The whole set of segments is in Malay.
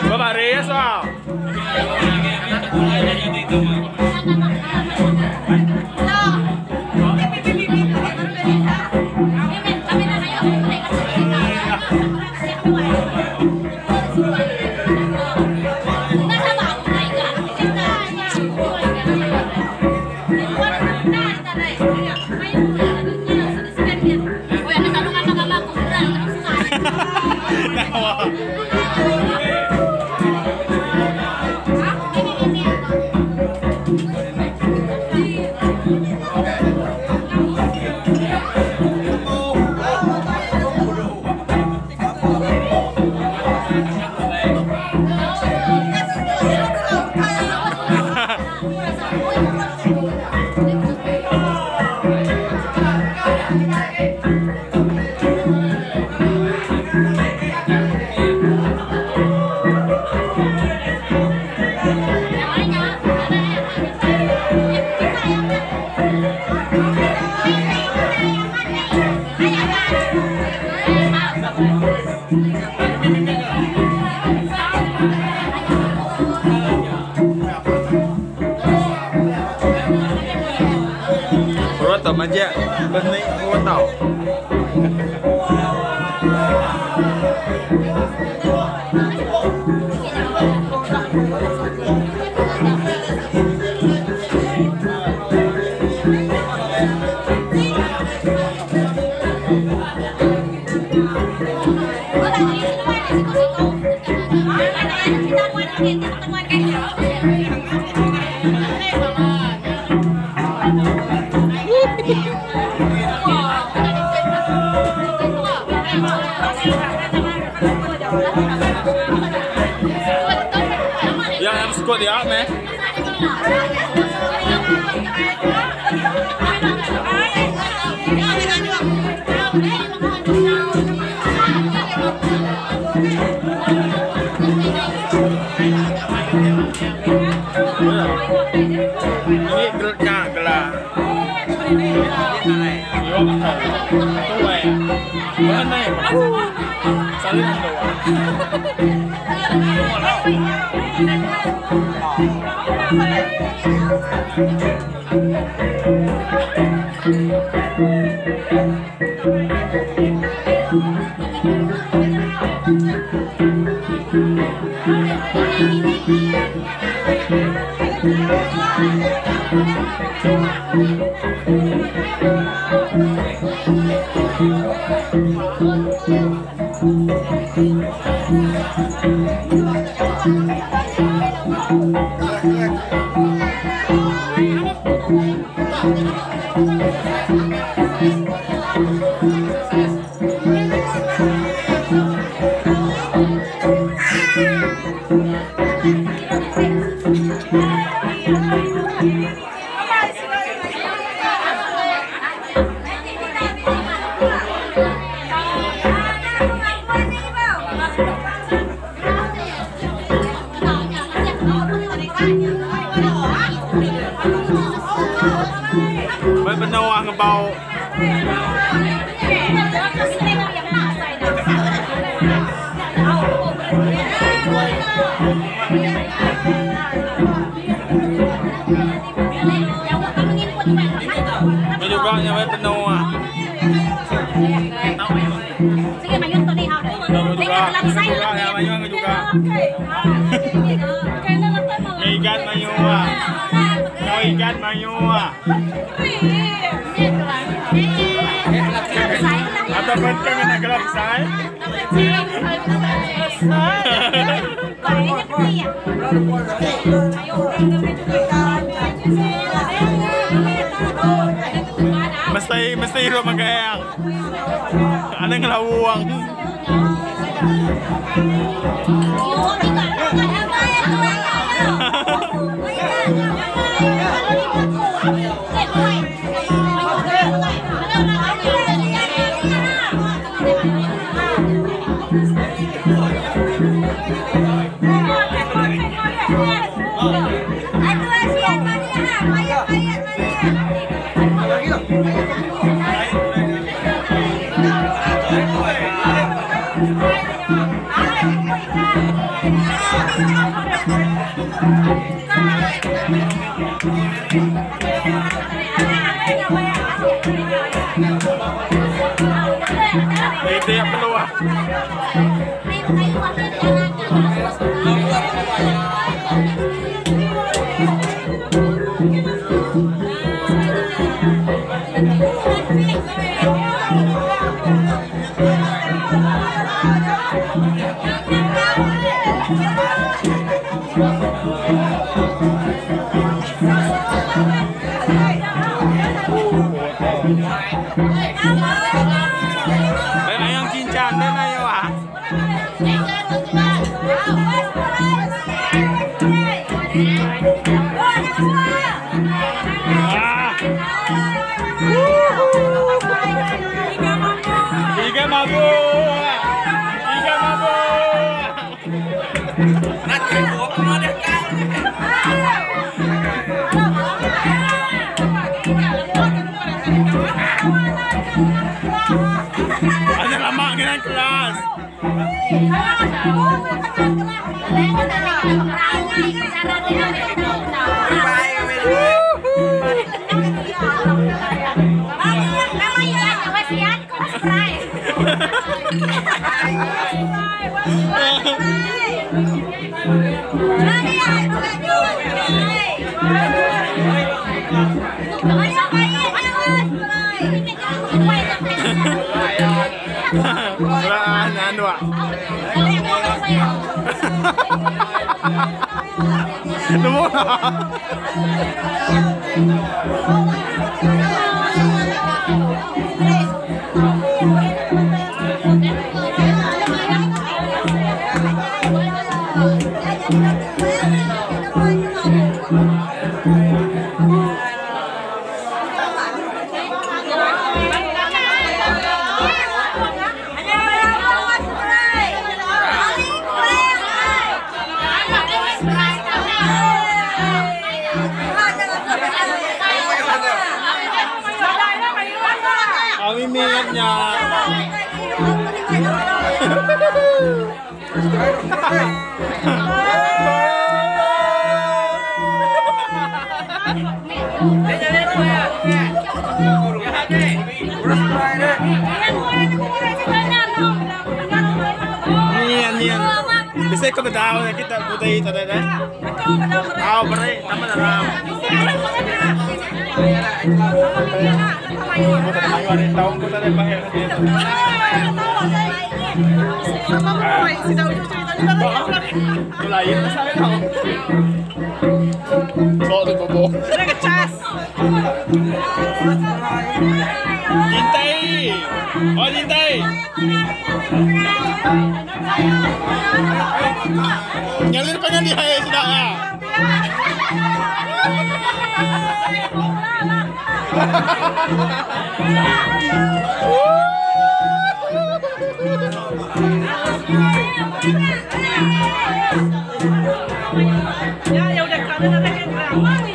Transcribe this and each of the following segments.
Bapak Rias, wow. Tầm aja bên này gua tàu. Ya, em squat ya, me. Ini gerutnya gelar. Ini tuh ya. Mana ya? Saling doang. Benoa ngebau. Ini juga nyampe benoa. Sige, mayun to ni how deh. Juga ya mayun juga. Ikan mayua. Ikan mayua. Atau betul kena gelap saya? Mesti hidup magayang. Ada ngelawang. Hindi ang peluang. Dan ayang cincang dan ayo ah. Tiga mabuk. Tiga mabuk. Nanti gua ada kan. Ada lama dengan kelas. Anu ah. Nemu. Kami minatnya. Nian. Bisa ikut tahu kita putih itu deh. Tahu beri sama dalam. Kita tahu ada tahun kita ada bahaya dia. Sama mulai si tahu ceritanya dari lain saya tahu. Soal bobo. Sudah ngecas. Cintai. Oh cintai. Nyalir pengen di hai sudah ya. Ya udah kalian ada yang drama ini.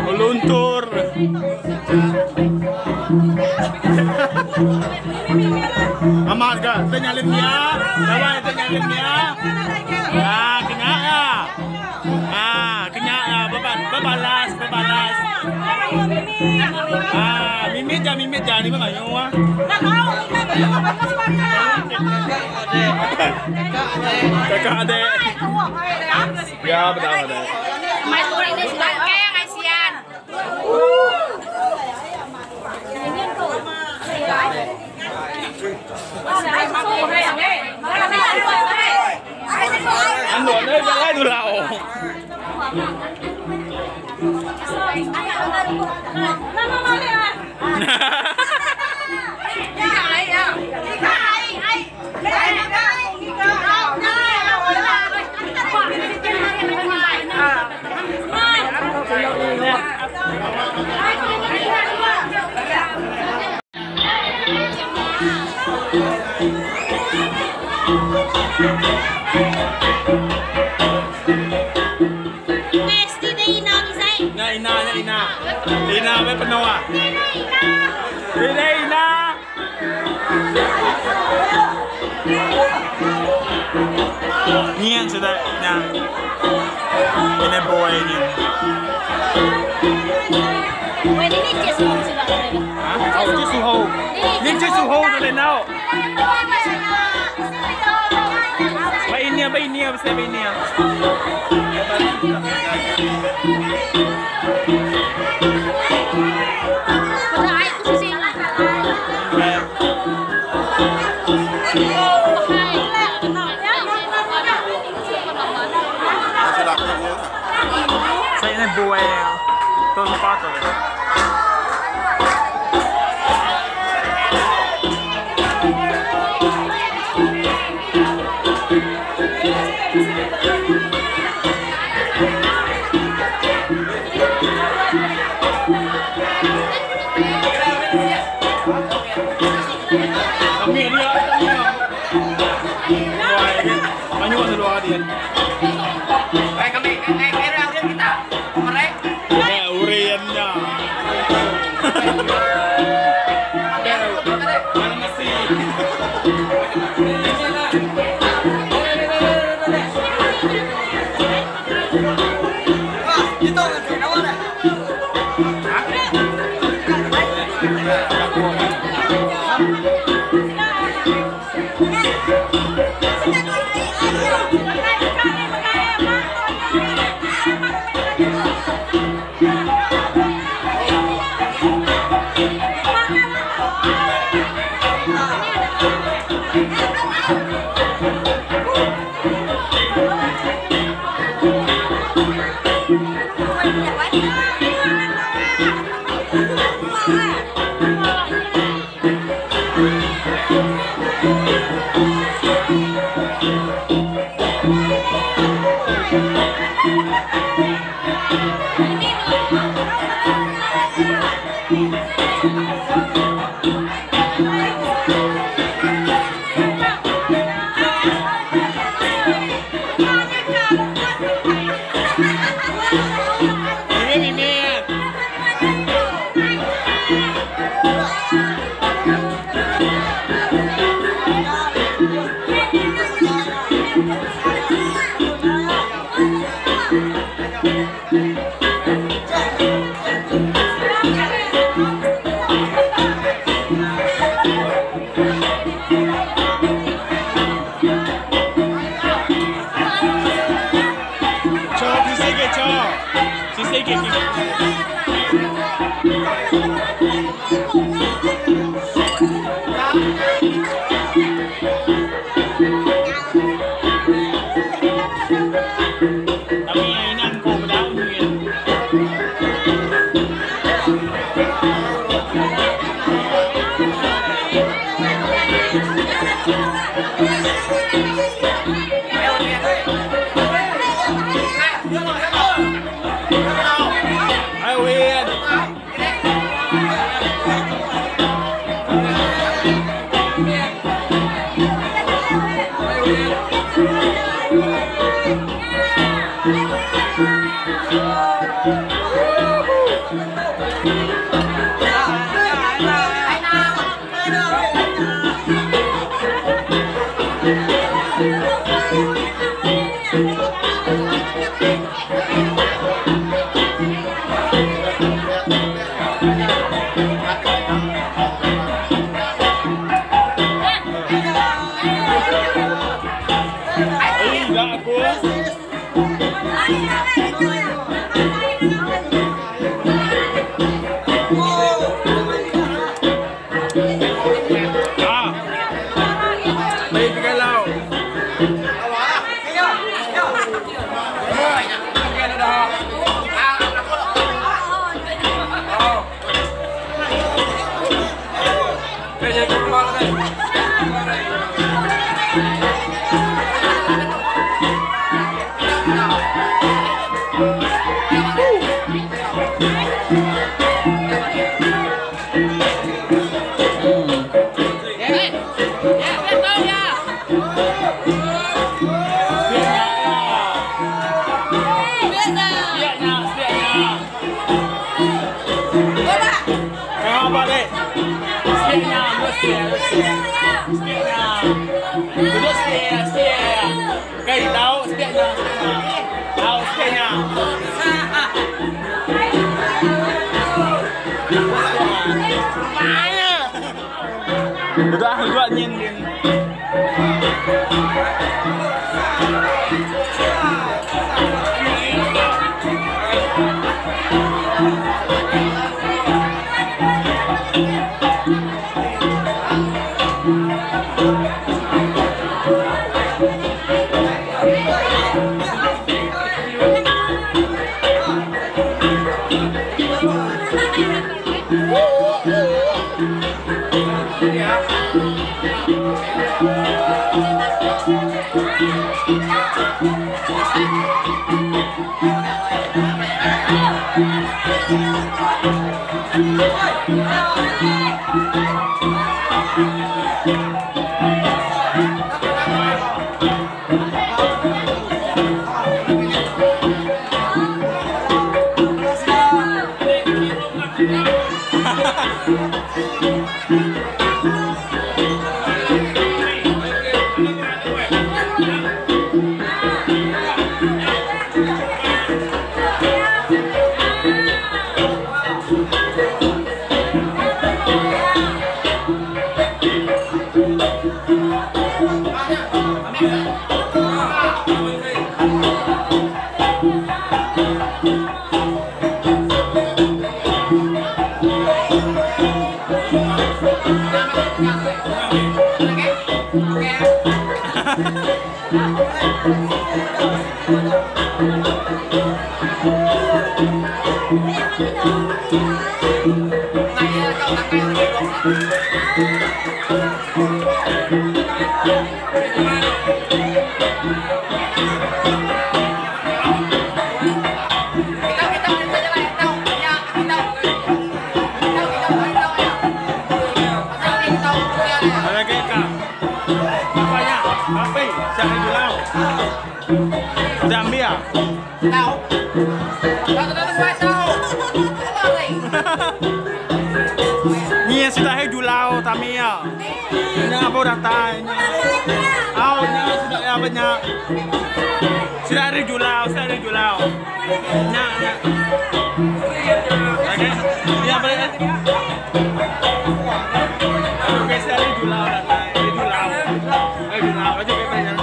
Meluntur. Amat gak? Nyalin dia. Coba itu nyalin dia. Ah, kena ya. Ah, kena ya. Bebalas. Ah, mimit ya. Ini mah nyawa. Kakak adek. Ya, benar. Main turun ini silang keng, Asian. Ando đây là đồ lẩu. Pesti de inang isay. Ina may panawa. Ina. Niyan sudah ina. Ina boy ni. Pwede ni Jesu sila ka rin. Ha? Oh, Jesu ho. Ni Jesu ho na rin now. Ba inia, basta ba inia. Ay, gusto sila. Sa ina buhay to sapato. Kami dia. Banyak orang luar dia. Kami urian kita. Mereka. Uriannya. Mana masih? Itu kan kenapa dah? Setiaknya. Tengok apa dek? Setiaknya, setiaknya. Duduk setiak. Okey, tahu setiaknya. Tahu setiaknya. Udah juga nyin. Nya sudah julau tamia. Nya apa datang? Nya sudah apa nya? Sudah ada julau. Nya. Oke. Ya boleh. Oke, sudah ada julau datang. Julau aja kayaknya.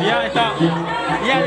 Ya, está. Ya.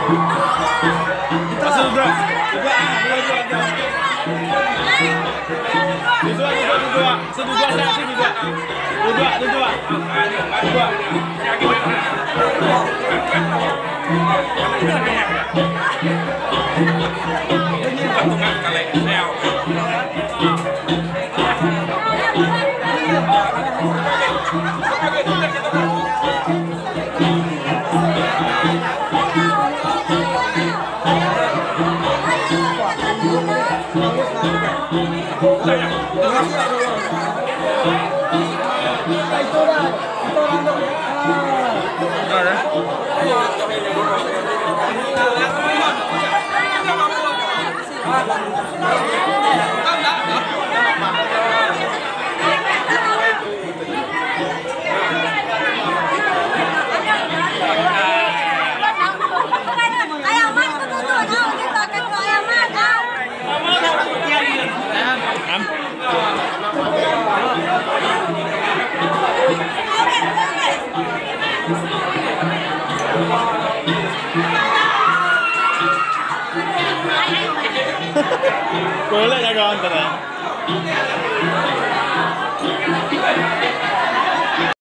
Masuk duduk. Boleh jaga antar ya.